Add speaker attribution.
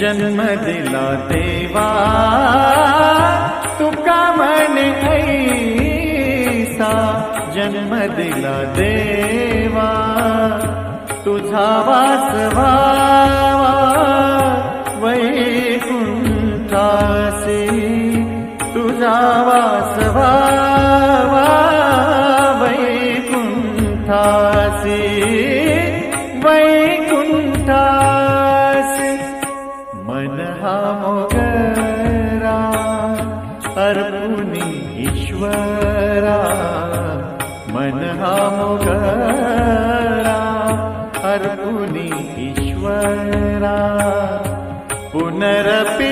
Speaker 1: जन्म दिला देवा तुका म्हणे ऐसा, जन्म दिला देवा तुझा वास व्हावा वैकुंठासी, तुझा वास व्हावा वैकुंठासी, वैकुंठासी। मन हा मोगरा अर्पुनी ईश्वरा, मन हा मोगरा अर्पुनी ईश्वरा, पुनरपि